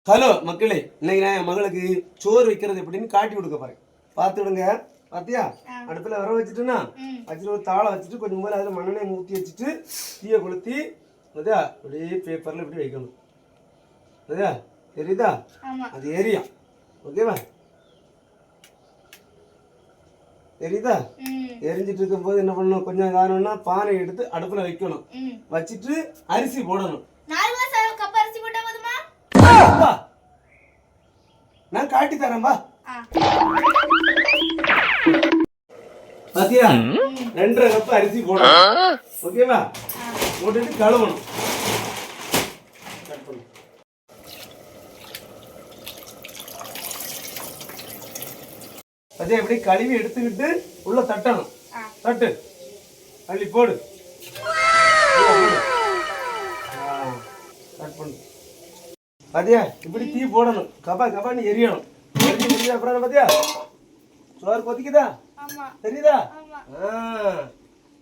Hello மக்களே, இன்னைக்கு நான் என் மகளுக்கு சோறு வைக்கிறது எப்படின்னு காட்டி கொடுக்க போறேன். பார்த்துடுங்க. பார்த்தியா? அடுப்பில் வர வச்சுட்டுன்னா வச்சுட்டு ஒரு தாளை வச்சுட்டு கொஞ்சம் மேலே அதில் மண்ணெண்ணெய் ஊற்றி வச்சுட்டு தீயை கொளுத்தி அதா அப்படியே பேப்பரில் இப்படி வைக்கணும். அதா தெரியுதா? அது எரியும். ஓகேவா? தெரியுதா? எரிஞ்சிட்டு இருக்கும்போது என்ன பண்ணணும், கொஞ்சம் காரணம்னா பானை எடுத்து அடுப்பில் வைக்கணும். வச்சுட்டு அரிசி போடணும். நான் காட்டி தரேன். பா பாத்தியா, 2.5 கப் அரிசி போடணும். ஓகேவா? போட்டுட்டு கழுவணும். பாத்தியா, எப்படி கழுவி எடுத்துக்கிட்டு உள்ள தட்டணும். தட்டு அள்ளி போடு. கட் பண்ணு. பாத்தியா, இப்படி தீ போடணும். கபா கபான்னு எரியணும். எரிஞ்சு முடிஞ்ச அப்புறம் பாத்தியா சோறு கொதிக்குதா? தெரியுதா?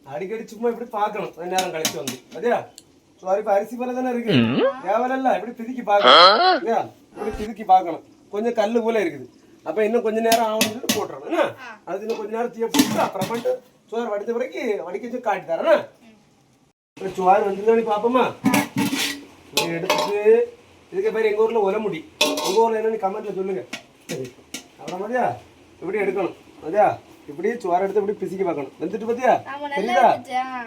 அடிக்கடி சும்மா இப்படி பார்க்கணும். கொஞ்ச நேரம் கழிச்சு வந்து பாத்தியா சோறு இப்ப அரிசி போல தானே இருக்கு. தேவையில்ல, இப்படி பிதுக்கி பார்க்கணும். இப்படி பிதுக்கி பார்க்கணும். கொஞ்சம் கல்லு போல இருக்குது. அப்ப இன்னும் கொஞ்ச நேரம் ஆகணும்னு போட்டுறணும். அது இன்னும் கொஞ்ச நேரம் தீய போட்டு அப்புறமேட்டு சோறு வடித்த பிறகு வடிக்க வச்சு காட்டி தரேன். சோறு வந்துருந்தானு பாப்போமா? எடுத்துட்டு இதுக்கு பேர் எங்கள் ஊரில் ஒலமுடி. உங்கள் ஊரில் என்னன்னு கமெண்ட்டில் சொல்லுங்கள். சரி, அப்புறம் மாதிரியா இப்படி எடுக்கணும். மாதிரியா இப்படி சோறு எடுத்து இப்படி பிசிக்கி பார்க்கணும். வந்துட்டு பார்த்தியா? தெரியுதா?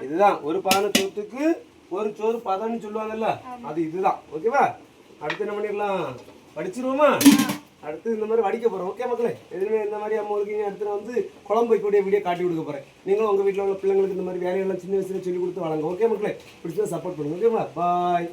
இதுதான் ஒரு பானை சோத்துக்கு ஒரு சோறு பதம்னு சொல்லுவாங்கல்ல, அது இதுதான். ஓகேவா? அடுத்து என்ன பண்ணிடலாம், வடிச்சிருவோமா? அடுத்து இந்த மாதிரி வடிக்க போகிறோம். ஓகே மக்களே, எதுவுமே இந்த மாதிரி அம்மாவுக்கு அடுத்து நான் வந்து குழம்பு வைக்கக்கூடிய வீடியோ காட்டி கொடுக்க போகிறேன். நீங்களும் உங்கள் வீட்டில் உள்ள பிள்ளைங்களுக்கு இந்த மாதிரி வேலையெல்லாம் சின்ன வயசுல சொல்லி கொடுத்து வளங்க. ஓகே மக்களே, பிடிச்சா சப்போர்ட் பண்ணுங்க. ஓகேவா? பாய்.